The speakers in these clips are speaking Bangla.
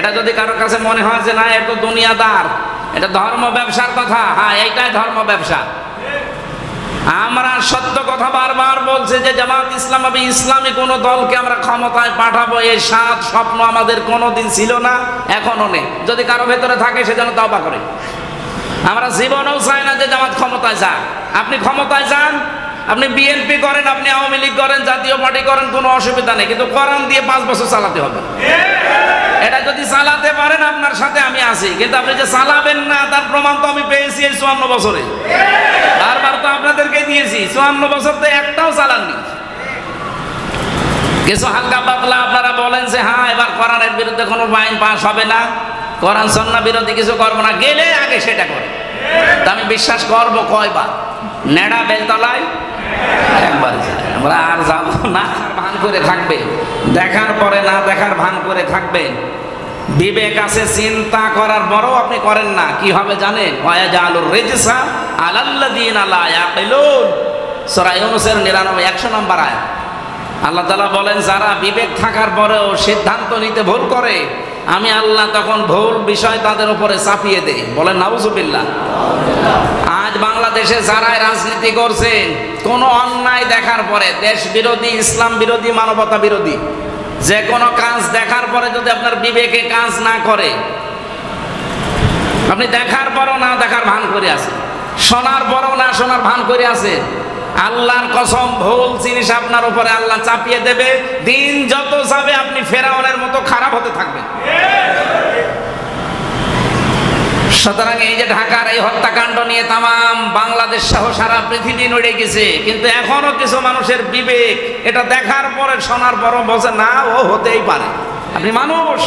এটা যদি কারোর কাছে মনে হয় যে না এটা তো দুনিয়াদার, এটা ধর্ম ব্যবসার কথা, হ্যাঁ এইটাই ধর্ম ব্যবসা। আমরা সত্য কথা বারবার বলছি যে জামাত ইসলামী ইসলামী কোন দলকে আমরা ক্ষমতায় পাঠাবো এই সাত স্বপ্ন আমাদের কোনোদিন ছিল না, এখনো নেই। যদি কারো ভেতরে থাকে সে যেন তওবা করে। আমরা জীবনেও চাই না যে জামাত ক্ষমতায় যাক। আপনি ক্ষমতায় যান, আপনি বিএনপি করেন, আপনি আওয়ামী লীগ করেন, জাতীয় পার্টি করেন, কোনো অসুবিধা নেই, কিন্তু কোরআন দিয়ে 5 বছর চালাতে হবে। এটা যদি চালাতে পারেন আপনার সাথে আমি আছি, কিন্তু আপনি যে চালাবেন না তার প্রমাণ তো আমি পেয়েছি এই 54 বছরে। বারবার তো আপনাদেরকে দিয়েছি, 54 বছর তো একটাও চালাননি। কিছু হালকা পাতলা আপনারা বলেন যে হ্যাঁ এবার কোরআনের বিরুদ্ধে কোনো আইন পাস হবে না, কোরআন সুন্নাহ বিরোধী কিছু করবো না, গেলে আগে সেটা করে। তা আমি বিশ্বাস করবো কয়বার? নেড়া বেলতলায় একবার যায়, আমরা আর যাবো না। ভান করে থাকবে, দেখার পরে না দেখার ভান করে থাকবে। বিবেক আছে, চিন্তা করার পরও আপনি করেন না, কি হবে জানেন? ওয়ায়াজালুর রিজসা আলাল্লাযিনা লা ইয়াকিলুন, সূরা ইউনূসের 99 100 নম্বর আয়াত। আল্লাহ তাআলা বলেন যারা বিবেক থাকার পরেও সিদ্ধান্ত নিতে ভুল করে, আমি আল্লাহ তখন ভুল বিষয় তাদের উপরে চাপিয়ে দেই। বলেন নাউজুবিল্লাহ। আজ বাংলাদেশে যারা রাজনীতি করছেন, কোন অন্যায় দেখার পরে, দেশ বিরোধী, ইসলাম বিরোধী, মানবতা বিরোধী যে কোনো কাজ দেখার পরে যদি আপনার বিবেকে কাজ না করে, আপনি দেখার পরও না দেখার ভান করে আছেন, শোনার পরও না শোনার ভান করে আছেন, আল্লাহর কসম ভুল জিনিস আপনার উপরে আল্লাহ চাপিয়ে দেবে। দিন যত যাবে আপনি ফেরাউনের মতো খারাপ হতে থাকবেন। সুতরাং এই যে ঢাকার এই হত্যাকাণ্ড নিয়ে তামাম বাংলাদেশ সহ সারা পৃথিবী নড়ে গেছে, কিন্তু এখনো কিছু মানুষের বিবেক এটা দেখার পরে শোনার পরও বলছে না ও হতেই পারে। আপনি মানুষ,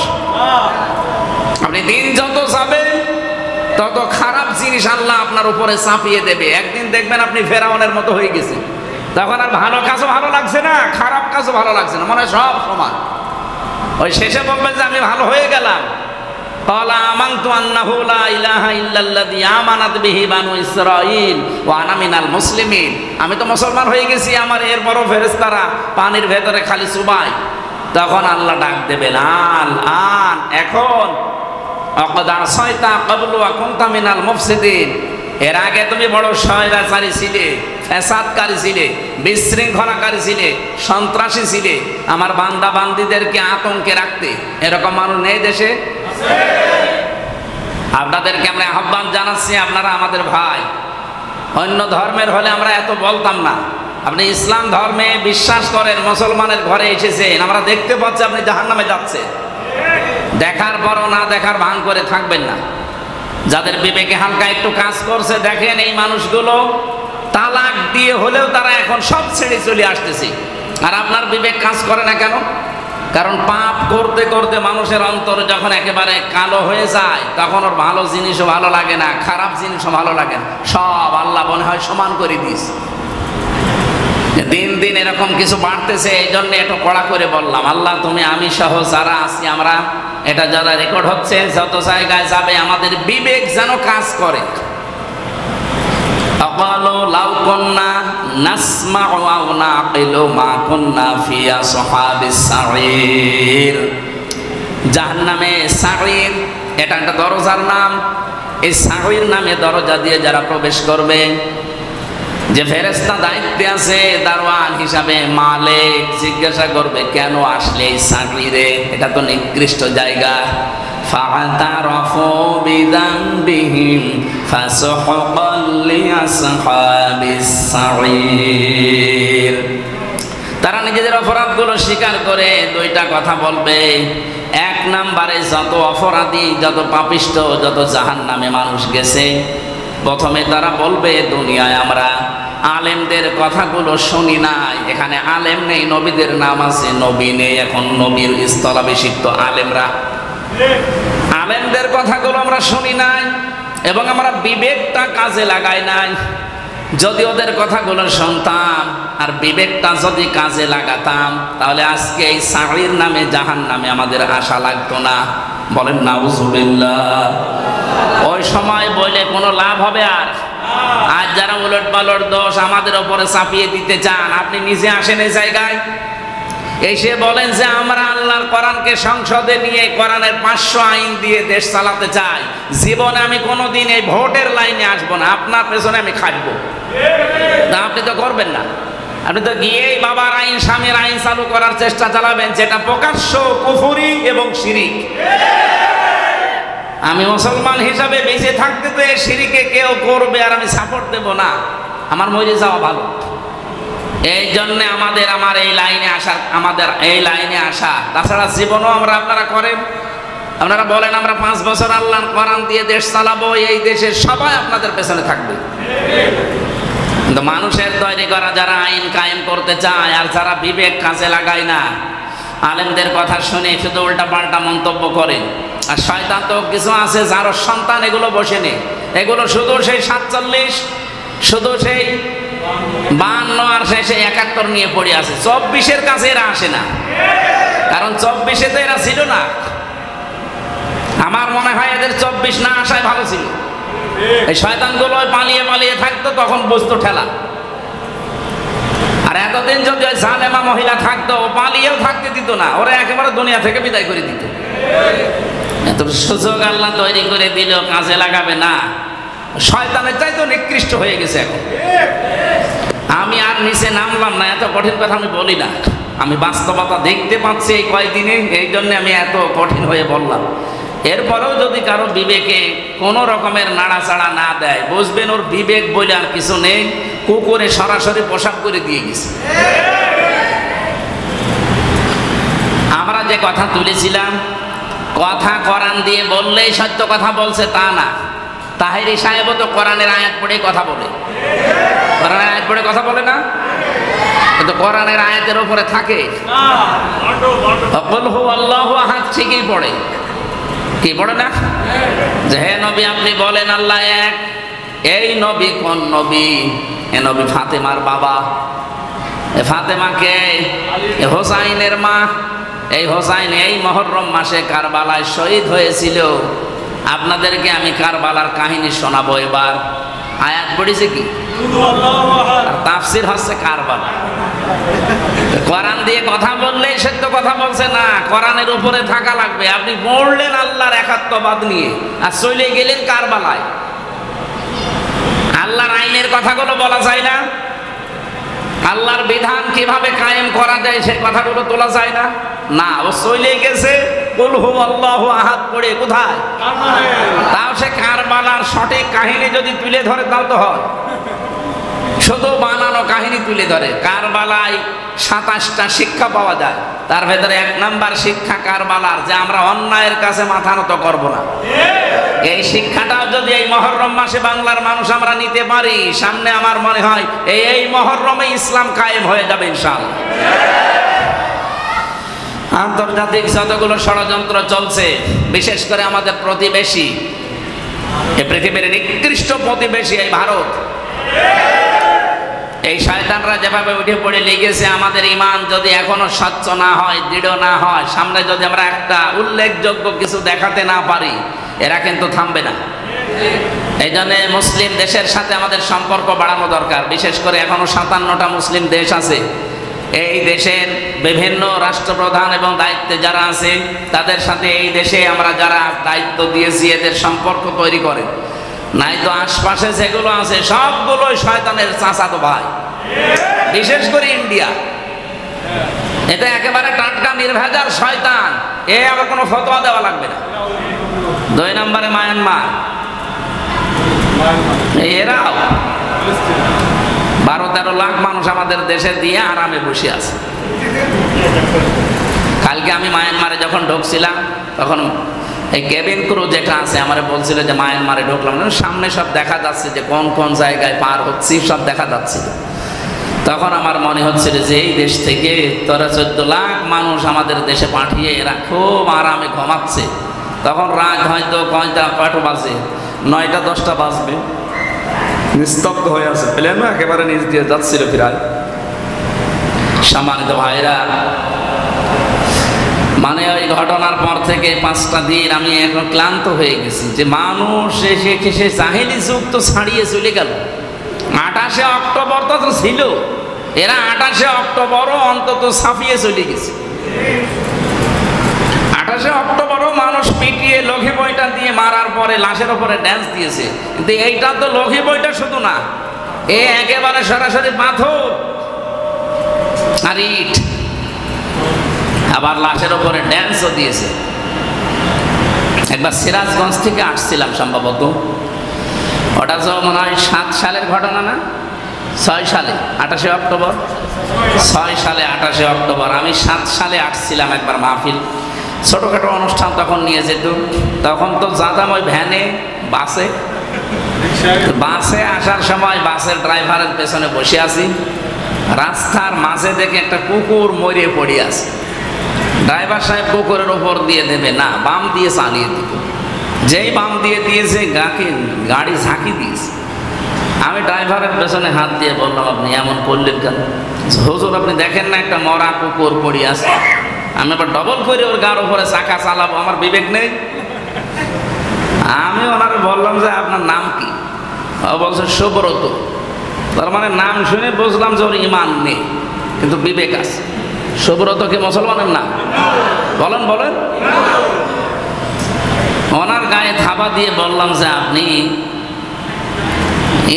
আপনি দিন যত যাবে তত খারাপ জিনিস আল্লাহ আপনার উপরে চাপিয়ে দেবে। একদিন দেখবেন আপনি ফেরাউনের মতো হয়ে গেছে, তখন আর ভালো কাজও ভালো লাগছে না, খারাপ কাজও ভালো লাগছে না, মনে হয় সব সমান। ওই শেষে বলবেন যে আমি ভালো হয়ে গেলাম। ক্বালা আমানতু আন্নাহু লা ইলাহা ইল্লাল্লাযী আমানাত বিহি বানু ইসরাঈল ওয়া আনা মিনাল মুসলিমিন। আমি তো মুসলমান হয়ে গেছি, আমার এরপরও ফেরেশতারা পানির ভেতরে খালি চুবায়। তখন আল্লাহ ডাক দেবেন আল আন, এখন আকাদ আসাইতা ক্বাবলু ওয়া কুনতা মিনাল মুফসিদিন, এর আগে তুমি বড় স্বৈরাচারী ছিলে, ফ্যাসাদকারী ছিলে, বিশৃঙ্খলাকারী ছিলে, সন্ত্রাসী ছিলে, আমার বান্দা বান্দীদেরকে আতঙ্কে রাখতে। এরকম মানুষ নেই দেশে? আপনাদেরকে আমরা আহ্বান জানাচ্ছি, আপনারা আমাদের ভাই। অন্য ধর্মের হলে আমরা এত বলতাম না। আপনি ইসলাম ধর্মে বিশ্বাস করেন, মুসলমানের ঘরে এসেছেন, আমরা দেখতে পাচ্ছি আপনি জাহান্নামে যাচ্ছেন, দেখার পরও না দেখার ভান করে থাকবেন না। যাদের বিবেকে হালকা একটু কাজ করছে, দেখেন এই মানুষগুলো তালাক দিয়ে হলেও তারা এখন সব ছেড়ে চলে আসতেছে। আর আপনার বিবেক কাজ করে না কেন? কারণ পাপ করতে করতে মানুষের অন্তর যখন একেবারে কালো হয়ে যায়, তখন ওর ভালো জিনিসও ভালো লাগে না, খারাপ জিনিসও ভালো লাগে না, সব আল্লাহ মনে হয় সমান করে দিস। দিন দিন এরকম কিছু বাড়তেছে, এই জন্য একটু কড়া করে বললাম, আল্লাহ তুমি আমি সহ যারা আছি, আমরা এটা যারা রেকর্ড হচ্ছে, যত জায়গায় যাবে আমাদের বিবেক যেন কাজ করে। আকালু লাউ কুন্না নাসমাউ আও নাকিলু মা কুন্না ফি আসহাবিস সাঈর। জাহান্নামে সাঈর এটা একটা দরজার নাম। এই সাঈর নামে দরজা দিয়ে যারা প্রবেশ করবে, যে ফেরেশতা দায়িত্বে আছে দারওয়ান হিসাবে, মালিক জিজ্ঞাসা করবে কেন আসলে এই সাঈরে, এটা তো নিকৃষ্ট জায়গা। ফাতারাফু বিযামবিহিম ফাসুহকাল লিআসহাবিস সাঈর। তারা নিজেদের অপরাধগুলো স্বীকার করে দুইটা কথা বলবে। এক নম্বরে যত অপরাধী, যত পাপিষ্ট, যত জাহান্নামে মানুষ গেছে, প্রথমে তারা বলবে দুনিয়ায় আমরা আলেমদের কথাগুলো শুনি নাই। এখানে আলেম নেই, নবীদের নাম আছে, নবী নেই, এখন নবীর স্থলাভিষিক্ত আলেমরা। আলেমদের কথাগুলো আমরা শুনি নাই এবং আমরা বিবেকটা কাজে লাগাই নাই। যদি ওদের কথাগুলো শুনতাম আর বিবেকটা যদি কাজে লাগাতাম, তাহলে আজকে এই সাঈর নামে জাহান্নামে আমাদের আশা লাগতো না। বলেন নাউজুবিল্লাহ। ওই সময় বলে কোনো লাভ হবে? আর আজ যারা উলট পালট দোষ আমাদের ওপরে চাপিয়ে দিতে চান, আপনি নিজে আসেন এই জায়গায়। এসে বলেন যে আমরা আল্লাহর কোরআনকে সংসদে নিয়ে কোরআনের 500 আইন দিয়ে দেশ চালাতে চাই, জীবনে আমি কোনোদিন এই ভোটের লাইনে আসবো না, আপনার পেছনে আমি খাটবো না। আপনি তো করবেন না, আপনি তো গিয়েই বাবার আইন স্বামীর আইন চালু করার চেষ্টা চালাবেন, যেটা প্রকাশ্য কুফরি এবং শিরিক। আমি মুসলমান হিসাবে বেঁচে থাকতে তো এই শিরিকে কেউ করবে আর আমি সাপোর্ট দেব না, আমার মরে যাওয়া ভালো। এই জন্যে আমার এই লাইনে আসা। তাছাড়া জীবনও আপনারা করেন, আপনারা বলেন আমরা 5 বছর আল্লাহর কোরআন দিয়ে দেশ চালাবো, এই দেশের সবাই আপনাদের পেছনে থাকবে। কিন্তু মানুষের তৈরি করা যারা আইন কায়েম করতে চায় আর যারা বিবেক কাজে লাগায় না, আলেমদের কথা শুনে শুধু উল্টাপাল্টা মন্তব্য করে। আর শয়তান তো কিছু আছে যার সন্তান এগুলো বসে নেই, এগুলো শুধু সেই 47, শুধু সেই 52 আর শেষে 71 নিয়ে পড়ে আছে। 24-এর কাছে এরা আসে না, কারণ 24-এ তো এরা ছিল না। আমার মনে হয় এদের 24 না আসায় ভালো ছিল। এই শয়তানগুলো পালিয়ে পালিয়ে থাকতো, তখন বসতো ঠেলা। আর এতদিন যদি ওই জালেমা মহিলা থাকতো, পালিয়েও থাকতে দিত না, ওরা একেবারে দুনিয়া থেকে বিদায় করে দিত। এত সুযোগ আল্লাহ তৈরি করে দিল, কাজে লাগাবে না। শয়তানের চাইতে নিকৃষ্ট হয়ে গেছে এখন। আমি আর নিচে নামলাম না, এত কঠিন কথা আমি বলি না, আমি বাস্তবতা দেখতে পাচ্ছি এই কয়েকদিনে, এই জন্য আমি এত কঠিন হয়ে বললাম। এরপরেও যদি কারো বিবেকে কোনো রকমের নাড়াচাড়া না দেয়, বুঝবেন ওর বিবেক বলে আর কিছু নেই, কুকুরে সরাসরি পোশাক করে দিয়ে গেছে। আমরা যে কথা তুলেছিলাম, কথা কোরআন দিয়ে বললেই সত্য কথা বলছে তা না। তাহেরি সাহেবও তো কোরআনের আয়াত পড়ে কথা বলে, কোরআনের আয়াত পড়ে কথা বলে না, কিন্তু কোরআনের আয়াতের উপরে থাকে। আল্লাহু আহাদ ঠিকই পড়ে, কি পড়ে না? যে হে নবী আপনি বলেন আল্লাহ এক। এই নবী কোন নবী? এ নবী ফাতেমার বাবা। ফাতেমাকে হোসাইনের মা। এই হোসাইন এই মুহররম মাসে কারবালায় শহীদ হয়েছিল। আপনাদেরকে আমি কারবালার কাহিনী শোনাবো। এবার আয়াত পড়েছে কি, আর তাফসির হচ্ছে কারবালা। কোরআন দিয়ে কথা বললেই সত্য কথা বলছে না, কোরআনের উপরে থাকা লাগবে। আপনি বললেন আল্লাহর একাত্মবাদ নিয়ে আর চলে গেলেন কারবালায়। আল্লাহর আইনের কথাগুলো বলা যায় না, আল্লাহর বিধান কিভাবে কায়েম করা যায় সেই কথাগুলো তোলা যায় না। না, ও চলে গেছে কুল হু আল্লাহু আহাদ পড়ে কোথায়? তাও সে কারবালার সঠিক কাহিনী যদি তুলে ধরে তাও তো হয়, শুধু বানানো কাহিনী তুলে ধরে। কারবালায় 27টা শিক্ষা পাওয়া যায়, তার ভেতরে 1 নাম্বার শিক্ষা কারবালার যে আমরা অন্যায়ের কাছে মাথা নত করব না। এই শিক্ষাটাও যদি এই মুহররম মাসে বাংলার মানুষ আমরা নিতে পারি, সামনে আমার মনে হয় এই মুহররমে ইসলাম কায়েম হয়ে যাবে ইনশাআল্লাহ। আন্তর্জাতিক যতগুলো ষড়যন্ত্র চলছে, বিশেষ করে আমাদের প্রতিবেশী, এই পৃথিবীর নিকৃষ্ট প্রতিবেশী এই ভারত, এই শয়তানরা যেভাবে উঠে পড়ে লেগেছে, আমাদের ঈমান যদি এখনো স্বচ্ছ না হয়, দৃঢ় না হয়, সামনে যদি আমরা একটা উল্লেখযোগ্য কিছু দেখাতে না পারি, এরা কিন্তু থামবে না। এই জন্য মুসলিম দেশের সাথে আমাদের সম্পর্ক বাড়ানো দরকার। বিশেষ করে এখনো 57টা মুসলিম দেশ আছে। এই দেশের বিভিন্ন রাষ্ট্রপ্রধান এবং দায়িত্বে যারা আছে, তাদের সাথে এই দেশে আমরা যারা দায়িত্ব দিয়েছি এদের সম্পর্ক তৈরি করে। নাই তো আশপাশে যেগুলো আছে সবগুলোই শয়তানের চাচাতো ভাই, বিশেষ করে ইন্ডিয়া। এটা একেবারে টাটকা নির্ভেজাল শয়তান, আবার কোনো ফতোয়া দেওয়া লাগবে না। 2 নম্বরে মায়ানমার, এরাও 12-13 লাখ মানুষ আমাদের দেশে দিয়ে আরামে বসে আছে। কালকে আমি মায়ানমারে যখন ঢুকছিলাম, তখন এই কেবিন ক্রু যেটা আছে আমার বলছিল যে মায়ানমারে ঢুকলাম, সামনে সব দেখা যাচ্ছে যে কোন কোন জায়গায় পার হচ্ছি, সব দেখা যাচ্ছিল। তখন আমার মনে হচ্ছিল যে এই দেশ থেকে 13-14 লাখ মানুষ আমাদের দেশে পাঠিয়ে এরা খুব আরামে ঘুমাচ্ছে। তখন রাত হয়তো কয়টা বাজে, 9টা-10টা বাজবে, নিস্তব্ধ হয়ে আছে, প্লেনও একেবারে নিচ দিয়ে যাচ্ছিল প্রায়। সম্মানিত ভাইরা, মানে ওই ঘটনার পর থেকে 5টা দিন আমি এখন ক্লান্ত হয়ে গেছি যে মানুষ এসে জাহেলি যুগ তো ছাড়িয়ে চলে গেল। 28শে অক্টোবর তো ছিল, এরা 28শে অক্টোবরও অন্তত ছাপিয়ে চলে গেছে। 28শে অক্টোবরও মানুষ পিটিয়ে লঘি বইটা দিয়ে মারার পরে লাশের উপরে ড্যান্স দিয়েছে, কিন্তু এইটা তো লঘি বইটা শুধু না, এ একেবারে সরাসরি পাথর আর ইট, আবার লাশের উপরে ড্যান্সও দিয়েছে। একবার সিরাজগঞ্জ থেকে আসছিলাম সম্ভবত, ওটা তো মনে হয় 7 সালের ঘটনা না, 6 সালে 28শে অক্টোবর, 6 সালে 28শে অক্টোবর। আমি 7 সালে আসছিলাম একবার মাহফিল, ছোটোখাটো অনুষ্ঠান তখন নিয়ে যেত। তখন তো যাতাম ওই ভ্যানে, বাসে। বাসে আসার সময় বাসের ড্রাইভারের পেছনে বসে আছি, রাস্তার মাঝে দেখে একটা কুকুর মরে পড়ে আছে। ড্রাইভার সাহেব কুকুরের ওপর দিয়ে দেবে না, বাম দিয়ে চালিয়ে দিত। যেই বাম দিয়ে দিয়েছে গাড়ি ঝাঁকি দিয়েছে। আমি ড্রাইভারের পেছনে হাত দিয়ে বললাম, আপনি এমন করলেন কেন? হুজুর আপনি দেখেন না একটা মরা কুকুর পড়ে আছে, আমি আবার ডবল করে ওর গাড়ির উপরে চাকা চালাবো, আমার বিবেক নেই? আমি ওনারে বললাম যে আপনার নাম কি? ও বলছে সুব্রত। তার মানে নাম শুনে বুঝলাম যে ওর ইমান নেই, কিন্তু বিবেক আছে। সুব্রত কি মুসলমানের নাম? বলেন বলেন। ওনার গায়ে থাবা দিয়ে বললাম যে আপনি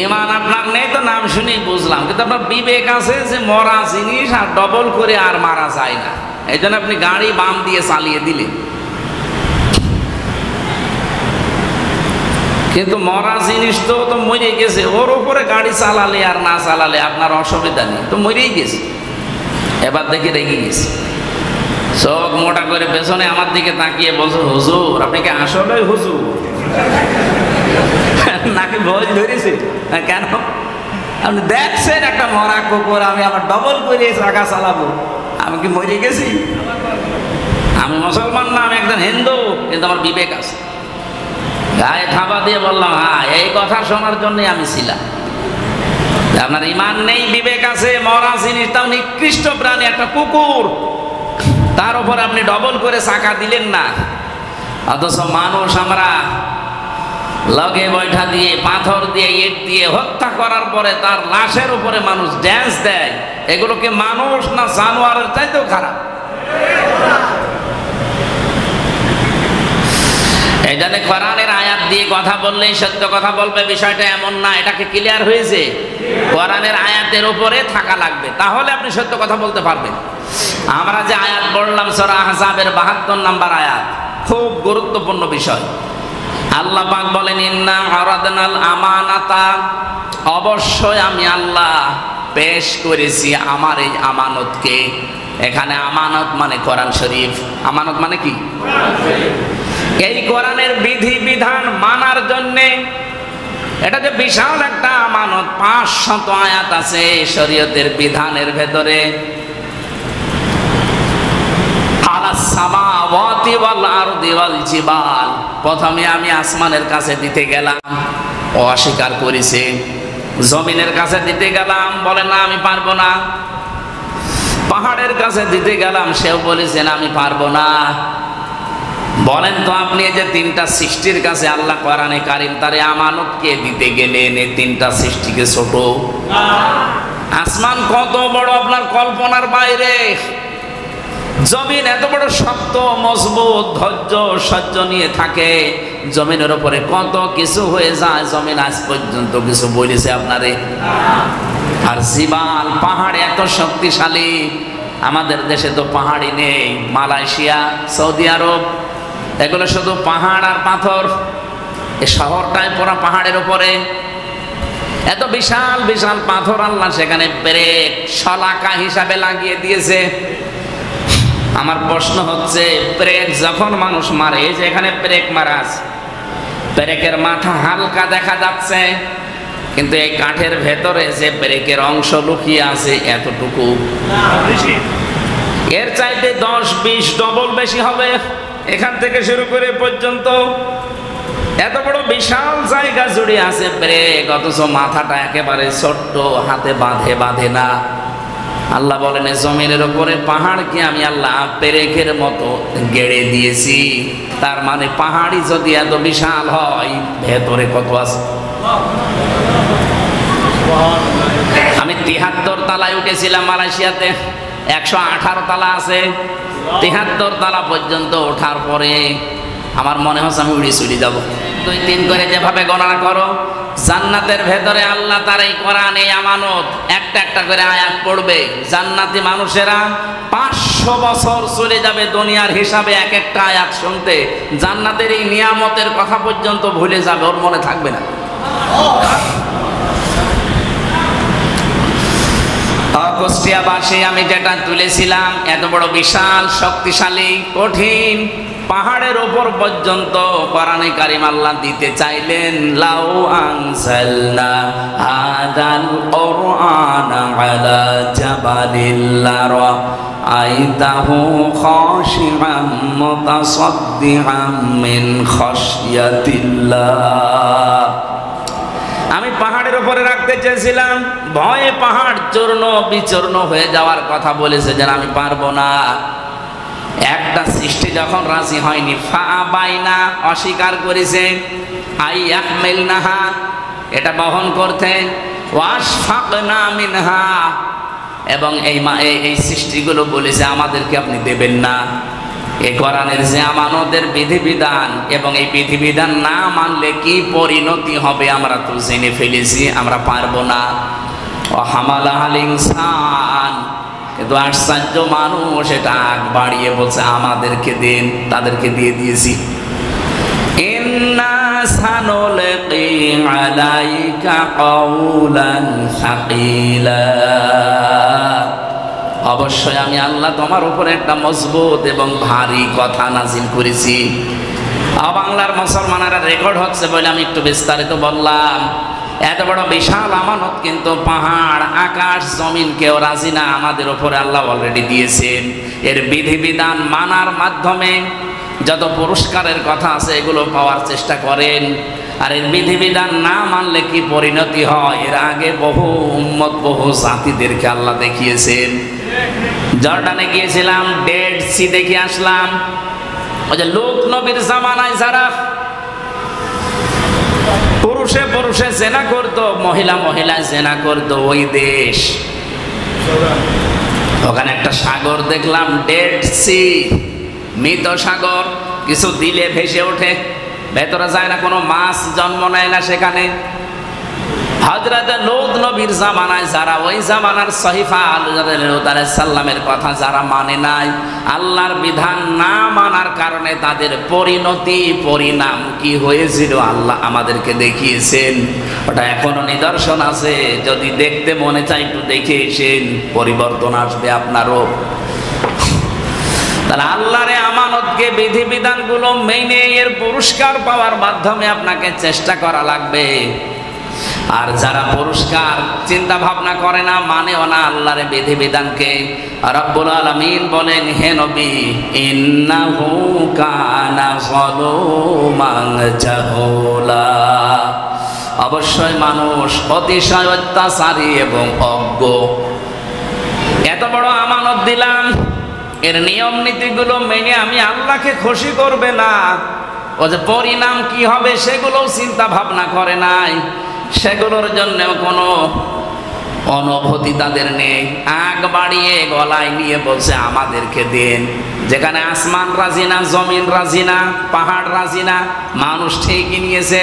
ইমান আপনার নেই, তো নাম শুনেই বুঝলাম, কিন্তু আপনার বিবেক আছে যে মরা জিনিস আর ডবল করে আর মারা যায় না, এই জন্য আপনি গাড়ি বাম দিয়ে চালিয়ে দিলেন। কিন্তু মরা জিনিস তো মরে গেছে, ওর উপরে গাড়ি চালালে আর না চালালে আপনার অসুবিধা নেই, তো মরেই গেছে। এবার দেখে রেগে গেছে, চোখ মোটা করে পেছনে আমার দিকে তাকিয়ে বলছে, হুজুর আপনি কি আসলে হুজুর নাকি ভয় ধরেছে? কেন? আপনি দেখছেন একটা মরা কুকুর, আমি আবার ডবল করে চাকা চালাবো, আমি কি মরে গেছি? আমি মুসলমান না, আমি একজন হিন্দু, কিন্তু আমার বিবেক আছে। গায়ে থাবা দিয়ে বললাম, হ্যাঁ এই কথা শোনার জন্যই আমি ছিলাম। আপনার ইমান নেই, বিবেক আছে, মরা জিনিস তাও নিকৃষ্ট প্রাণী একটা কুকুর, তার উপর আপনি ডবল করে চাকা দিলেন না। অথচ মানুষ আমরা লগে বৈঠা দিয়ে, পাথর দিয়ে, ইট দিয়ে হত্যা করার পরে তার লাশের উপরে মানুষ ড্যান্স দেয়। এগুলোকে মানুষ না জানোয়ারের চাইতেও খারাপ। এই জন্য কোরআনের আয়াত দিয়ে কথা বললেই সত্য কথা বলবে, বিষয়টা এমন না। এটাকে ক্লিয়ার হয়েছে? কোরআনের আয়াতের উপরে থাকা লাগবে, তাহলে আপনি সত্য কথা বলতে পারবেন। আমরা যে আয়াত পড়লাম সূরা আহজাবের 72 নম্বর আয়াত, খুব গুরুত্বপূর্ণ বিষয়। আল্লাহ পাক বলেন, ইন্না আরাদনাল আমানাতা, অবশ্যই আমি আল্লাহ পেশ করেছি আমার এই আমানতকে। এখানে আমানত মানে কোরআন শরীফ। আমানত মানে কি? এই কোরআনের বিধি বিধান মানার জন্যে, এটা যে বিশাল একটা আমানত, 500 আয়াত আছে শরীয়তের বিধানের ভেতরে। প্রথমে আমি আসমানের কাছে দিতে গেলাম, অস্বীকার করেছে। জমিনের কাছে দিতে গেলাম, বলে না আমি পারবো না। পাহাড়ের কাছে দিতে গেলাম, সেও বলেছেন আমি পারবো না। বলেন তো আপনি এই যে 3টা সৃষ্টির কাছে আল্লাহ কোরআনে কারীম তারে আমানতকে দিতে গেলেন, এই 3টা সৃষ্টিকে ছোট? আসমান কত বড় আপনার কল্পনার বাইরে। জমিন এত বড় শক্ত মজবুত, ধৈর্য সহ্য নিয়ে থাকে। জমিনের উপরে কত কিছু হয়ে যায়, জমিন আজ পর্যন্ত কিছু বলেছে আপনারে? আর জিবাল, পাহাড় এত শক্তিশালী। আমাদের দেশে তো পাহাড়ই নেই। মালয়েশিয়া, সৌদি আরব, এগুলো শুধু পাহাড় আর পাথর। এই শহরটাই পুরো পাহাড়ের উপরে। এত বিশাল বিশাল পাথর আল্লাহ সেখানে ব্রেক শলাকা হিসাবে লাগিয়ে দিয়েছে। আমার প্রশ্ন হচ্ছে, ব্রেক যখন মানুষ মারে, এই যে এখানে ব্রেক মারা আছে, ব্রেকের মাথা হালকা দেখা যাচ্ছে, কিন্তু এই কাঠের ভেতরে যে ব্রেকের অংশ লুকিয়ে আছে এতটুকু। এর চাইতে 10-20 ডবল বেশি হবে এখান থেকে শুরু করে পর্যন্ত। এত বড় বিশাল জায়গা জুড়ে আছে ব্রেক, অথচ মাথাটা একেবারে ছোট্ট, হাতে বাঁধে না। আল্লাহ বলেন, জমিনের উপরে পাহাড়কে আমি আল্লাহ পেরেকের মতো গেড়ে দিয়েছি। তার মানে পাহাড়ি যদি এত বিশাল হয়, ভেতরে কত আছে? আমি 73 তলায় উঠেছিলাম মালয়েশিয়াতে, 118 তলা আছে। 73 তলা পর্যন্ত ওঠার পরে আমার মনে হচ্ছে আমি উড়ে চলে যাব। 2 3 করে যেভাবে গণনা করো, জান্নাতের ভেতরে আল্লাহ তার এই কোরআন, এই আমানত একটা একটা করে আয়াত পড়বে। জান্নাতি মানুষেরা 500 বছর চলে যাবে দুনিয়ার হিসাবে এক একটা আয়াত শুনতে। জান্নাতের এই নিয়ামতের কথা পর্যন্ত ভুলে যাবে, ওর মনে থাকবে না। কুষ্টিয়াবাসী আমি যেটা তুলেছিলাম, এত বড় বিশাল শক্তিশালী কঠিন পাহাড়ের ওপর পর্যন্ত কোরআনে কারিম আল্লাহ দিতে চাইলেন। লাউ আনজালনা হাদাল কুরআনা আলা জাবালিল লারাআইতাহু খাশিআম মুতাসাদ্দিআম মিন খাশিয়াতিল্লাহ। আমি পাহাড়ের উপরে রাখতে চেয়েছিলাম, ভয়ে পাহাড় চূর্ণ বিচূর্ণ হয়ে যাওয়ার কথা বলেছে, যেন আমি পারবো না। একটা সৃষ্টি যখন রাজি হয়নি, ফাআবাইনা অস্বীকার করেছে, আইয়াহমিলনাহা এটা বহন করতে, ওয়াশফাকনা মিনহা এবং এই সৃষ্টিগুলো বলেছে আমাদেরকে আপনি দেবেন না। এই কোরআনের যে আমানতের বিধিবিধান এবং এই বিধিবিধান না মানলে কি পরিণতি হবে আমরা তো জেনে ফেলেছি, আমরা পারবো না। ও হামালাহাল ইনসান, কিন্তু আশ্চর্য মানুষ এটা আগ বাড়িয়ে বলছে আমাদেরকে দেন, তাদেরকে দিয়ে দিয়েছি। ইন্না সানুলকি আলাইকা কাওলান সাকিলা, অবশ্যই আমি আল্লাহ তোমার উপরে একটা মজবুত এবং ভারী কথা নাজিল করেছি। বাংলার মুসলমানেরা রেকর্ড হচ্ছে বলে আমি একটু বিস্তারিত বললাম। এত বড় বিশাল আমানত কিন্তু পাহাড় আকাশ জমিন কেউ রাজি না, আমাদের উপরে আল্লাহ অলরেডি দিয়েছেন। এর বিধিবিধান মানার মাধ্যমে যত পুরস্কারের কথা আছে এগুলো পাওয়ার চেষ্টা করেন। আর এর বিধিবিধান না মানলে কি পরিণতি হয়, এর আগে বহু উম্মত বহু জাতিদেরকে আল্লাহ দেখিয়েছেন। জর্ডানে গিয়েছিলাম, ডেড সি দেখে আসলাম। ওই যে লূত নবীর জামানায় যারা পুরুষে পুরুষে জেনা করতো, মহিলা মহিলা জেনা করতো, ওই দেশ, ওখানে একটা সাগর দেখলাম, ডেড সি, মৃত সাগর। কিছু দিলে ভেসে ওঠে, ভেতরে যায় না, কোনো মাছ জন্ম নেয় না সেখানে। হযরত লূত নবীর জামানায় যারা, ওই জামানার সহিফা লূত আলাইহিস সালামের কথা যারা মানে নাই, আল্লাহর বিধান না মানার কারণে তাদের পরিণতি পরিণাম কি হয়েছিল আল্লাহ আমাদেরকে দেখিয়েছেন। ওটা এখনো নিদর্শন আছে, যদি দেখতে মনে চাই একটু দেখে এসেন, পরিবর্তন আসবে আপনারও। তাহলে আল্লাহর আমানতকে বিধিবিধানগুলো মেনে এর পুরস্কার পাওয়ার মাধ্যমে আপনাকে চেষ্টা করা লাগবে। আর যারা পুরস্কার চিন্তা ভাবনা করে না, মানেও না আল্লাহর বিধিবিধানকে, রব্বুল আলামিন বলেন, হে নবী, ইন্নাহু কানা যালুমান জাহুলা, অবশ্যই মানুষ অতিশয় অত্যাচারী এবং অজ্ঞ। এত বড় আমানত দিলাম, এর নিয়ম নীতিগুলো মেনে আমি আল্লাহকে খুশি করবে না, ও যে পরিণাম কি হবে সেগুলোও চিন্তা ভাবনা করে নাই, সেগুলোর জন্য কোনো অনুভূতি তাদের নেই। আগ বাড়িয়ে গলায় নিয়ে বলছে আমাদেরকে দেন, যেখানে আসমান রাজি না, জমিন রাজি না, পাহাড় রাজি না, মানুষ ঠিকই নিয়েছে,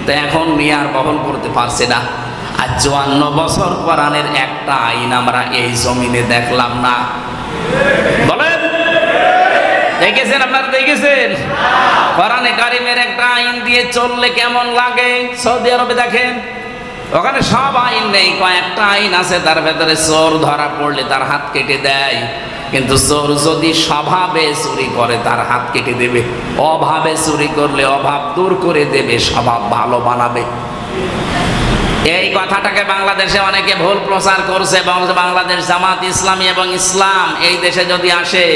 তো এখন নিয়ে আর বহন করতে পারছে না। আর 54 বছর কোরআনের একটা আইন আমরা এই জমিনে দেখলাম না। বলেন, দেখেছেন আপনারা? দেখেছেন? কোরআনে কারিমের একটা আইন দিয়ে চললে কেমন লাগে? সৌদি আরবে দেখেন, ওখানে সব আইন নেই, কয়েকটা আইন আছে, তার ভেতরে চোর ধরা পড়লে তার হাত কেটে দেয়, কিন্তু চোর যদি স্বভাবে চুরি করে তার হাত কেটে দেবে, অভাবে চুরি করলে অভাব দূর করে দেবে, স্বভাব ভালো বানাবে। এই কথাটাকে বাংলাদেশে অনেকে ভুল প্রচার করছে, এবং বাংলাদেশ জামাত ইসলামী এবং ইসলাম এই দেশে যদি আসে,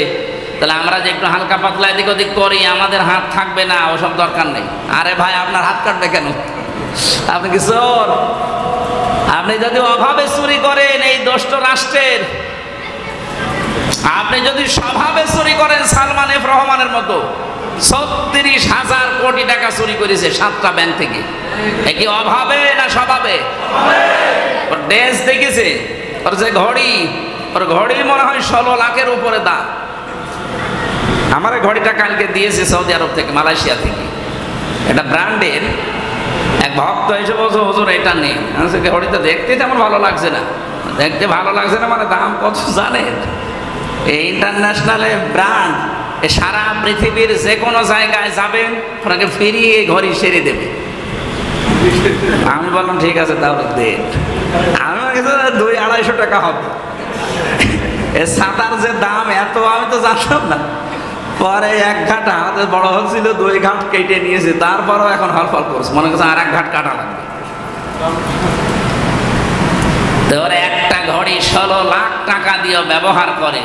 তাহলে আমরা যে একটু হালকা পাতলা এদিক ওদিক করি, আমাদের হাত থাকবে না, ওসব দরকার নেই। আরে ভাই, আপনার হাত কাটবে কেন? আপনি কি চোর? আপনি যদি অভাবে চুরি করেন এই দুষ্ট রাষ্ট্রের, আপনি যদি স্বভাবে চুরি করেন সালমান এফ রহমানের মতো 36,000 কোটি টাকা চুরি করেছে 7টা ব্যাংক থেকে, কি অভাবে না স্বভাবে? ড্রেস দেখেছে, ওর যে ঘড়ি, ওর ঘড়ি মনে হয় 16 লাখের উপরে দাম। আমার এই ঘড়িটা কালকে দিয়েছে সৌদি আরব থেকে, মালয়েশিয়া থেকে, এটা ব্র্যান্ডের। এক ভক্ত এসে বলছে হুজুর এটা নেই। ঘড়িটা দেখতে তেমন ভালো লাগছে না। দেখতে ভালো লাগছে না মানে দাম কত জানেন? এই ইন্টারন্যাশনাল ব্র্যান্ড, সারা পৃথিবীর যে কোনো জায়গায় যাবেন ওনাকে ফিরিয়ে ঘড়ি সেরে দেবে। আমি বললাম ঠিক আছে তাহলে দেন। আমি 200-250 টাকা হবে। এ সাদার যে দাম এত আমি তো জানতাম না। পরে 1 ঘাট হাতে বড় হচ্ছিল, 2 ঘাট কেটে নিয়েছে, তারপরও এখন হরফল করছে, মনে করছে আর 1 ঘাট কাটা লাগবে। তোর একটা ঘড়ি 16 লাখ টাকা দিয়ে ব্যবহার করে,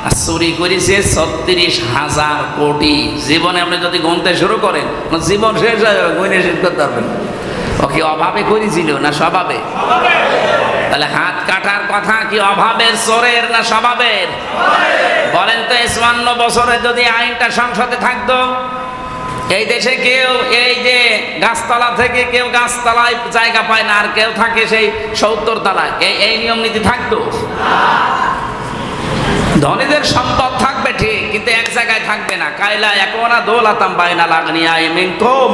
আর চুরি করেছে 36,000 কোটি। জীবনে আপনি যদি গুনতে শুরু করেন জীবন শেষ হয়ে যাবে, গুনে শেষ করতে পারবেন। ও কি অভাবে করেছিল না স্বভাবে? তাহলে হাত কাটার কথা কি অভাবের, চোরের না স্বভাবের? বলেন তো 54 বছরে যদি আইনটা সংসদে থাকতো, এই দেশে কেউ এই যে গাছতলা থেকে কেউ গাছতলায় জায়গা পায় না, আর কেউ থাকে সেই 70 তলায়, এই নিয়ম নীতি থাকতো? ধনীদের সম্পদ থাকবে ঠিক, কিন্তু এক জায়গায় থাকবে না। কায়লা ইয়াকুনা দৌলাতাম বাইনাল আগনিয়া মিনকুম,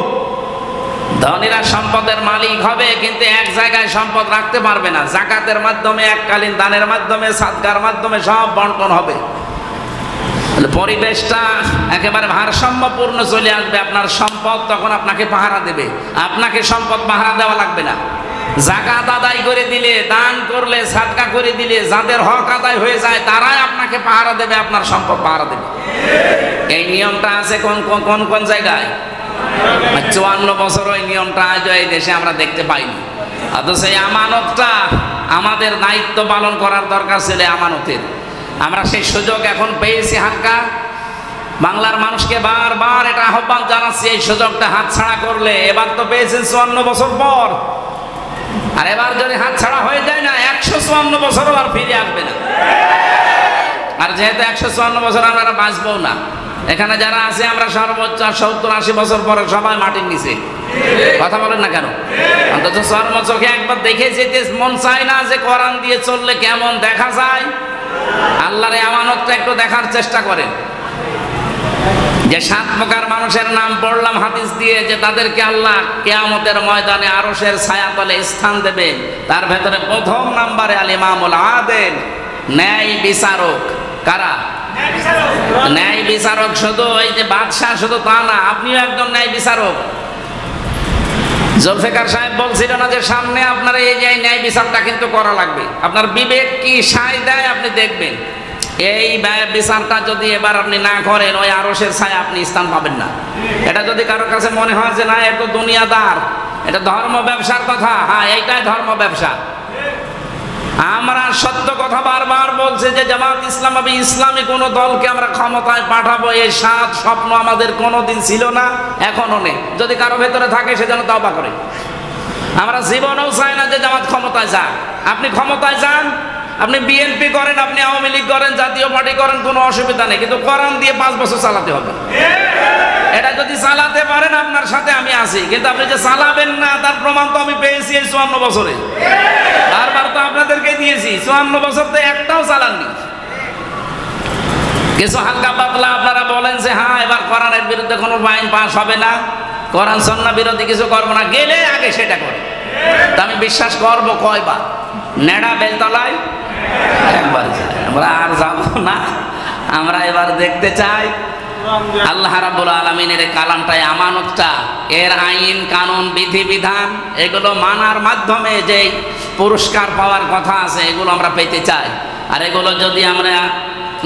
ধনীরা সম্পদের মালিক হবে কিন্তু এক জায়গায় সম্পদ রাখতে পারবে না। যাকাতের মাধ্যমে, এককালীন দানের মাধ্যমে, সাদকার মাধ্যমে সব বন্টন হবে। পরিবেশটা একেবারে ভারসাম্যপূর্ণ চলে আসবে। আপনার সম্পদ তখন আপনাকে পাহারা দেবে, আপনাকে সম্পদ পাহারা দেওয়া লাগবে না। যাকাত আদায় করে দিলে, দান করলে, সাদকা করে দিলে যাদের হক আদায় হয়ে যায় তারাই আপনাকে পাহারা দেবে, আপনার সম্পদ পাহারা দেবে। এই নিয়মটা আছে কোন কোন কোন জায়গায়? 54 বছর ওই নিয়মটা আজ এই দেশে আমরা দেখতে পাইনি। অথচ এই আমানতটা আমাদের দায়িত্ব পালন করার দরকার ছিল, আমানতের। আমরা সেই সুযোগ এখন পেয়েছি হালকা। বাংলার মানুষকে বারবার এটা আহ্বান জানাচ্ছি, এই সুযোগটা হাতছাড়া করলে, এবার তো পেয়েছেন 54 বছর পর, আর এবার যদি হাতছাড়া হয়ে যায় না 154 বছরও আর ফিরে আসবে না। আর যেহেতু 154 বছর আমরা বাঁচবো না, এখানে যারা আছে আমরা সর্বোচ্চ 70-80 বছর পরে সবাই মাটির নিচে। কথা বলেন না কেন? অন্তত চর্মচোখে একবার দেখে যেতে মন চায় না যে কোরআন দিয়ে চললে কেমন দেখা যায়? আল্লাহর আমানতটা একটু দেখার চেষ্টা করেন। যে 7 প্রকার মানুষের নাম পড়লাম হাদিস দিয়ে, যে তাদেরকে আল্লাহ কিয়ামতের ময়দানে আরশের ছায়াতলে স্থান দেবে, তার ভেতরে প্রথম নম্বরে আল ইমামুল আদিল, ন্যায় বিচারক। কারা? ন্যায় বিচারক। শুধু ওই যে বাদশাহ শুধু তা না, আপনিও একদম ন্যায় বিচারক। জুলফিকার সাহেব বলছিল না যে সামনে আপনার এই যে ন্যায় বিচারটা কিন্তু করা লাগবে, আপনার বিবেক কি সায় দেয় আপনি দেখবেন। এই বিচারটা যদি এবার আপনি না করেন, ওই আরশের ছায়া আপনি স্থান পাবেন না। এটা যদি কারোর কাছে মনে হয় যে না এটা দুনিয়াদার, এটা ধর্ম ব্যবসার কথা, হ্যাঁ এইটাই ধর্ম ব্যবসা। আমরা সত্য কথা বারবার বলছি যে জামাত ইসলামী ইসলামী কোন দলকে আমরা ক্ষমতায় পাঠাবো, এই স্বপ্ন আমাদের কোনোদিন ছিল না, এখনো নেই। যদি কারো ভেতরে থাকে সে যেন তওবা করে। আমরা জীবনেও চাই না যে জামাত ক্ষমতায় যাক। আপনি ক্ষমতায় যান, আপনি বিএনপি করেন, আপনি আওয়ামী লীগ করেন, জাতীয় পার্টি করেন, কোনো অসুবিধা নেই, কিন্তু কোরআন দিয়ে 5 বছর চালাতে হবে। এটা যদি চালাতে পারেন আপনার সাথে আমি আছি, কিন্তু আপনি যে চালাবেন না তার প্রমাণ তো আমি পেয়েছি এই 54 বছরে। বারবার তো আপনাদেরকে দিয়েছি, 54 বছর তো একটাও চালাননি। কিছু হালকা পাতলা আপনারা বলেন যে হ্যাঁ এবার কোরআনের বিরুদ্ধে কোনো আইন পাস হবে না, কোরআন সুন্নাহ বিরোধী কিছু করবো না, গেলে আগে সেটা করে। তা আমি বিশ্বাস করবো কয়বার? নেড়া বেলতলায় একবার যায়, আমরা আর যাব না। আমরা এবার দেখতে চাই আল্লাহ রাব্বুল আলামিনের কালামটাই আমানতটা, এর আইন কানুন বিধি বিধান এগুলো মানার মাধ্যমে যে পুরস্কার পাওয়ার কথা আছে এগুলো আমরা পেতে চাই। আর এগুলো যদি আমরা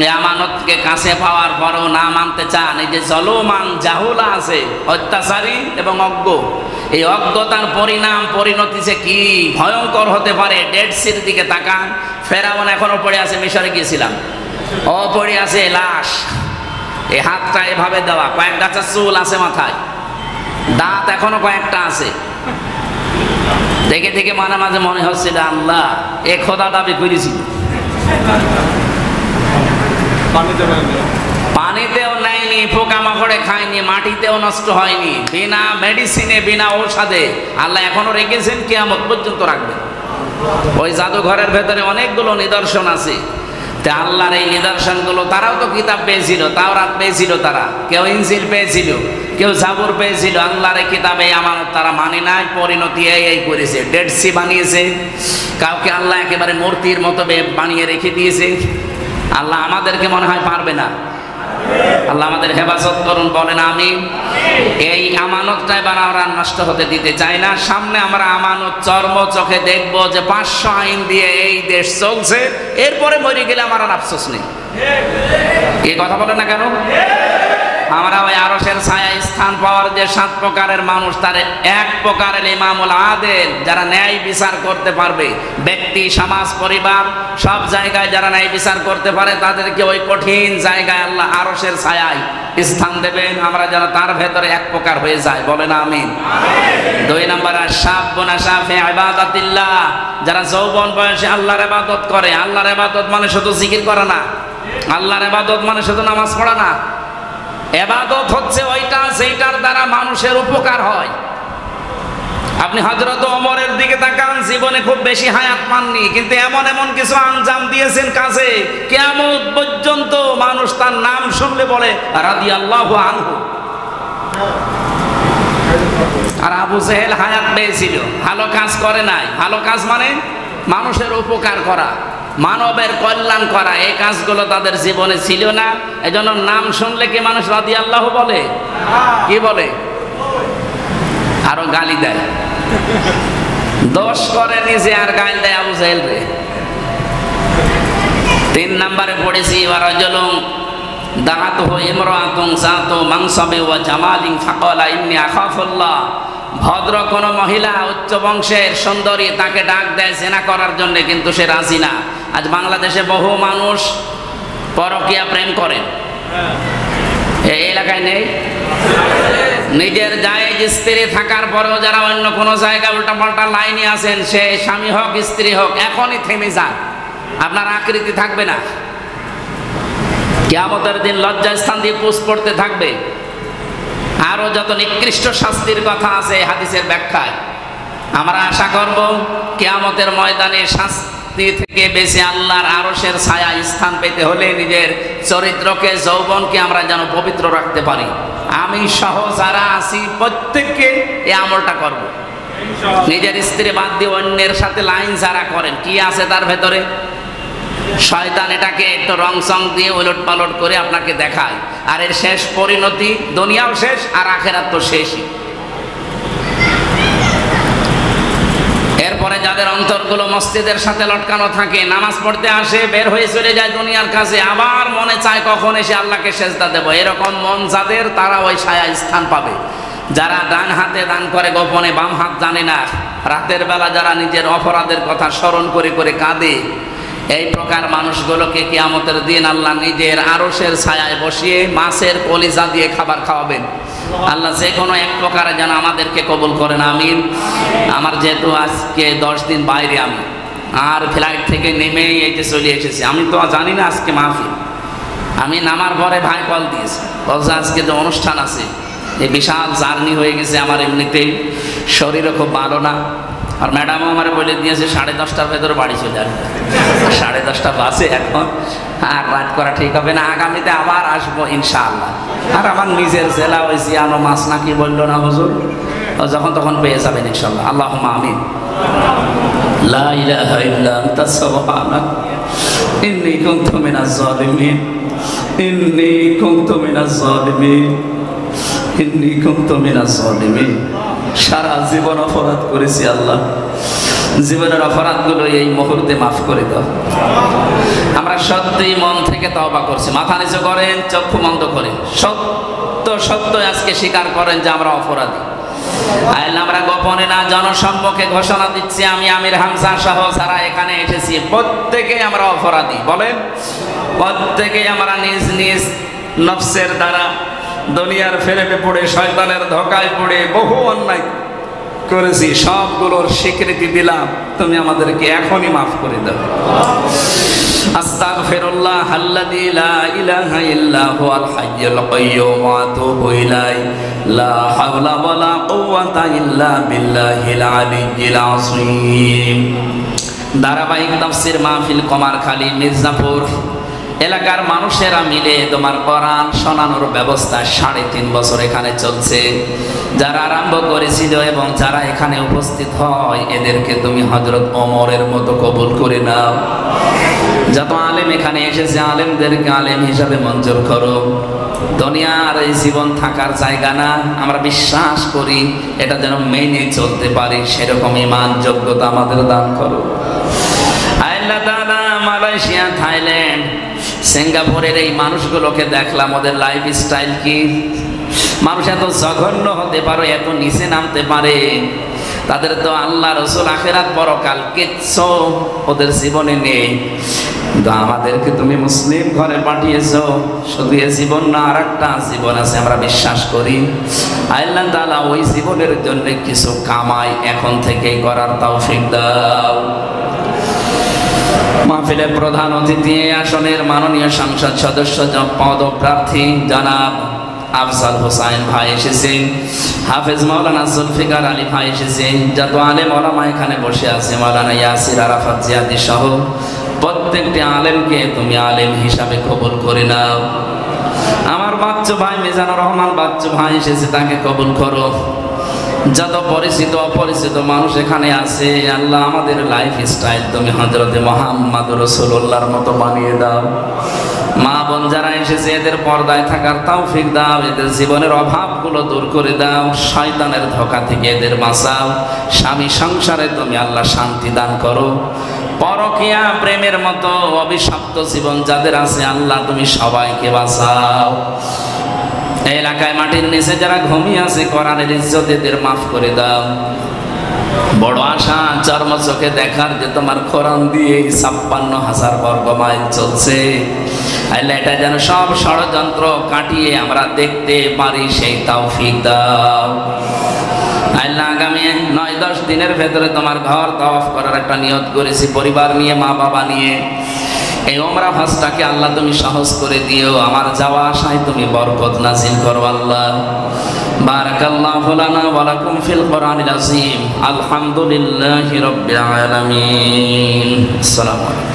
এই আমানতকে কাছে পাওয়ার পরও না মানতে চান, এই যে জলমান জাহুলা আছে, অত্যাচারী এবং অজ্ঞ, এই অজ্ঞতার পরিণতি যে কি ভয়ঙ্কর হতে পারে। ডেড সির দিকে তাকান, ফেরাউন এখনো পড়ে আছে, মিশরে গিয়েছিলাম, ও পড়ে আছে লাশ, এই হাতটা এভাবে দেওয়া, কয়েক গাছের চুল আছে মাথায়, দাঁত এখনো কয়েকটা আছে। দেখে দেখে মাঝে মাঝে মনে হচ্ছিল আল্লাহ এ খোদা দাবি করেছিল। পানিতেও নেয়নি, পোকামাকড়ে খায়নি, মাটিতেও নষ্ট হয়নি, বিনা মেডিসিনে বিনা ঔষধে আল্লাহ এখনো রেখেছেন, কিয়ামত পর্যন্ত রাখবেন। ওই জাদুঘরের ভেতরে অনেকগুলো নিদর্শন আছে। তা আল্লাহর এই নিদর্শনগুলো, তারাও তো কিতাব পেয়েছিল, তাওরাত পেয়েছিল, তারা কেউ ইনজিল পেয়েছিল, কেউ জাবুর পেয়েছিল। আল্লাহর এই কিতাবে আমানত তারা মানে নাই, পরিণতি এই করেছে, ডেড সি বানিয়েছে, কাউকে আল্লাহ একেবারে মূর্তির মতো বানিয়ে রেখে দিয়েছে। আল্লাহ আমাদেরকে মনে হয় পারবে না। আল্লাহ আমাদের হেফাজত করুন, বলেন আমিন। এই আমানতটা এবার আমরা নষ্ট হতে দিতে চাই না। সামনে আমরা আমানত চর্ম চোখে দেখব যে 500 আইন দিয়ে এই দেশ চলছে, এরপরে মরে গেলে আমার আর আফসোস নেই। এই কথা বলে না কেন? আমরা ওই আরশের ছায়ায় স্থান পাওয়ার যে 7 প্রকারের মানুষ, তার এক প্রকারের ইমামুল আদেল, যারা ন্যায় বিচার করতে পারবে, ব্যক্তি সমাজ পরিবার সব জায়গায় যারা ন্যায় বিচার করতে পারে, তাদেরকে ওই কঠিন জায়গায় আল্লাহ আরশের ছায়ায় স্থান দেবেন। আমরা যেন তার ভেতরে এক প্রকার হয়ে যায়, বলেন আমিন। 2 নম্বর, আশ-শাবুন আশা-ফি ইবাদাতিল্লাহ, যারা যৌবন বয়সে আল্লাহর ইবাদত করে। আল্লাহর ইবাদত মানে শুধু জিকির করা না, আল্লাহর ইবাদত মানে শুধু নামাজ পড়া না। ইবাদত হচ্ছে ওইটা যেটার দ্বারা মানুষের উপকার হয়। আপনি হযরত ওমরের দিকে তাকান, জীবনে খুব বেশি হায়াত পাননি, কিন্তু এমন এমন কিছু আঞ্জাম দিয়েছেন কাজে, কিয়ামত পর্যন্ত মানুষ তার নাম শুনলে বলে রাদিয়াল্লাহু আনহু। আর আবু জেহেল হায়াত পেয়েছিল, ভালো কাজ করে নাই। ভালো কাজ মানে মানুষের উপকার করা, মানবের কল্যাণ করা, এই কাজগুলো তাদের জীবনে ছিল না। এজন্য নাম শুনলে কি মানুষ রাদিয়াল্লাহু বলে? কি বলে? আরো গালি দেয়, দোষ করে নিজে আর গালি দেয় আবু জেহেল রে। 3 নম্বরে পড়েছি, ওয়ারাজুলুন দাআতুহু ইমরাআতুন যাতু মানসাবি ওয়া জামালিন ফাকালা ইন্নী আখাফুল্লাহ। ভদ্র কোন মহিলা, উচ্চ বংশের সুন্দরী, তাকে ডাক দেয় জেনা করার জন্য, কিন্তু সে রাজি না। আজ বাংলাদেশে বহু মানুষ পরকীয়া প্রেম করেন, এই এলাকায় নেই? নিজের জায়েজ স্ত্রী থাকার পরেও যারা অন্য কোনো জায়গায় উল্টাপাল্টা লাইনে আছেন, সে স্বামী হোক স্ত্রী হোক, এখনই থেমে যান, আপনার আকৃতি থাকবে না। কিয়ামতের দিন লজ্জা স্থান দিয়ে পোষ পড়তে থাকবে। আরো যত নিকৃষ্ট শাস্তির কথা আছে হাদিসের ব্যাখ্যায়, আমরা আশা করব কিয়ামতের ময়দানে শাস্তি থেকে বেঁচে আল্লাহর আরশের ছায়া স্থান পেতে হলে নিজের চরিত্রকে, যৌবনকে আমরা যেন পবিত্র রাখতে পারি। আমি সহ যারা আছি প্রত্যেককে এই আমলটা করব। নিজের স্ত্রী বাদ দিয়ে অন্যের সাথে লাইন যারা করেন, কি আছে তার ভেতরে? শয়তান এটাকে একটু রং সং দিয়ে উলট পালট করে আপনাকে দেখায়, আর এর শেষ পরিণতি দুনিয়াও শেষ আর আখেরাত তো শেষই। এরপরে যাদের অন্তরগুলো মসজিদের সাথে লটকানো থাকে, নামাজ পড়তে আসে, বের হয়ে চলে যায় দুনিয়ার কাছে, আবার মনে চায় কখন এসে আল্লাহকে সেজদা দেব, এরকম মন যাদের, তারা ওই ছায়া স্থান পাবে। যারা ডান হাতে দান করে গোপনে, বাম হাত জানে না, রাতের বেলা যারা নিজের অপরাধের কথা স্মরণ করে করে কাঁদে, এই প্রকার মানুষগুলোকে কিয়ামতের দিন আল্লাহ নিজের আরশের ছায়ায় বসিয়ে মাছের কলিজা দিয়ে খাবার খাওয়াবেন। আল্লাহ যে কোনো এক প্রকারে যেন আমাদেরকে কবুল করেন, আমিন। আমার যেহেতু আজকে 10 দিন বাইরে, আমি আর ফ্লাইট থেকে নেমেই এই যে চলে এসেছি। আমি তো জানি না আজকে মাহফিল। আমি নামার পরে ভাই কল দিয়েছে, বলছে আজকে যে অনুষ্ঠান আছে, এই বিশাল জার্নি হয়ে গেছে আমার, এমনিতেই শরীরও খুব ভালো না। আর ম্যাডামও আমার বলে দিয়েছে 10:30টার ভেতরে বাড়ি চলে আসবে। 10:30 বাজে এখন, আর রাত করা ঠিক হবে না। আগামীতে আবার আসবো ইনশাআল্লাহ। আর আমার নিজের জেলা ওই জিয়ানো মাছ না কি বললো না হুজুর, যখন তখন পেয়ে যাবেন ইনশাআল্লাহ। আল্লাহুম্মা আমিন। লা ইলাহা ইল্লা আনতা সুবহানাক ইন্নী কুনতু মিনাজ জালিমিন, ইন্নী কুনতু মিনাজ জালিমিন, ইন্নী কুনতু মিনাজ জালিমিন। সারা জীবন অপরাধ করেছি আল্লাহ, জীবনের অপরাধগুলো এই মুহূর্তে মাফ করে দাও। আমরা সত্যি মন থেকে তওবা করছি। মাথা নিচু করেন, চক্ষু বন্ধ করেন, সত্য সত্য আজকে স্বীকার করেন যে আমরা অপরাধী। আল্লাহ, আমরা গোপনে না জনসম্মুখে ঘোষণা দিচ্ছি, আমি আমির হামজা সহ যারা এখানে এসেছি প্রত্যেকে আমরা অপরাধী। বলেন, প্রত্যেকে আমরা নিজ নিজ নফসের দ্বারা দুনিয়ার ফেরেপে পড়ে, শয়তানের ধোকায় পড়ে বহু অন্যায় করেছি। সবগুলোর স্বীকৃতি দিলাম, তুমি আমাদেরকে এখনই মাফ করে দাও। আস্তাগফিরুল্লাহ আল্লাযী লা ইলাহা ইল্লা হুয়াল হাইয়ুল কাইয়্যুম ওয়া আতুবু ইলাইহি লা হাওলা ওয়া লা কুওয়াতা ইল্লা বিল্লাহিল আলিয়্যিল আযীম। ধারাবাহিক তাফসীর মাহফিল কমারখালী মির্জাপুর এলাকার মানুষেরা মিলে তোমার কোরআন শোনানোর ব্যবস্থা 3.5 বছর এখানে চলছে। যারা আরম্ভ করেছিল এবং যারা এখানে উপস্থিত হয় এদেরকে তুমি হযরত ওমরের মতো কবুল করে নাও। যত আলেম এখানে এসেছে আলেমদেরকে আলেম হিসাবে মঞ্জুর করো। দুনিয়ার এই জীবন থাকার জায়গা না, আমরা বিশ্বাস করি এটা যেন মেনে চলতে পারি সেরকম ঈমান যোগ্যতা আমাদের দান করো। আল্লাহ তাআলা মালয়েশিয়া, থাইল্যান্ড, সিঙ্গাপুরের এই মানুষগুলোকে দেখলাম, ওদের লাইফ স্টাইল কি। মানুষ এত জঘন্য হতে পারে, এত নিচে নামতে পারে, তাদের তো আল্লাহ রাসূল আখিরাত পরকাল কিচ্ছু ওদের জীবনে নেই। কিন্তু আমাদেরকে তুমি মুসলিম ঘরে পাঠিয়েছো, শুধু এই জীবন না আরেকটা জীবন আছে আমরা বিশ্বাস করি। আল্লাহ তাআলা ওই জীবনের জন্য কিছু কামাই এখন থেকেই করার তৌফিক দাও। মাহফিলের প্রধান অতিথি আসনের মাননীয় সংসদ সদস্য পদপ্রার্থী জনাব আফজাল হোসাইন ভাই এসেছেন, হাফেজ মাওলানা জুলফিকার আলী ভাই এসেছেন, যত আলেম ওলামা এখানে বসে আছে, মাওলানা ইয়াসির আরাফাত জিয়াদি সহ প্রত্যেকটি আলেমকে তুমি আলেম হিসাবে কবুল করে নাও। আমার বাচ্চু ভাই মিজানুর রহমান বাচ্চু ভাই এসেছে, তাকে কবুল করো। যত পরিচিত অপরিচিত মানুষ এখানে আছে আল্লাহ আমাদের লাইফ স্টাইল তুমি হযরতে মুহাম্মদ রাসূলুল্লাহর মতো বানিয়ে দাও। মা বোন যারা এসেছে এদের পর্দায় থাকার তৌফিক দাও, এদের জীবনের অভাবগুলো দূর করে দাও, শয়তানের ধোঁকা থেকে এদের বাঁচাও। স্বামী সংসারে তুমি আল্লাহ শান্তি দান করো। পরকীয়া প্রেমের মতো অভিশপ্ত জীবন যাদের আছে আল্লাহ তুমি সবাইকে বাঁচাও। এই এলাকায় মাটির নিচে যারা ঘুমিয়ে আছে কোরআনের ইজ্জত এদের মাফ করে দাও। বড় আশা চর্ম চোখে দেখার যে তোমার কোরআন দিয়ে 56,000 বর্গ মাইল চলছে, আল্লাহ এটা যেন সব ষড়যন্ত্র কাটিয়ে আমরা দেখতে পারি সেই তৌফিক দাও। আল্লাহ আগামী 9-10 দিনের ভেতরে তোমার ঘর তাওয়াফ করার একটা নিয়ত করেছি, পরিবার নিয়ে, মা বাবা নিয়ে। এই ওমরা হজটাকে আল্লাহ তুমি সহজ করে দিও, আমার যাওয়া আশায় তুমি বরকত নাজিল করো আল্লাহ। বারাকাল্লাহু লানা ওয়া লাকুম ফিল কোরআনিল আযীম। আলহামদুলিল্লাহি রাব্বিল আলামিন। আসসালামু আলাইকুম।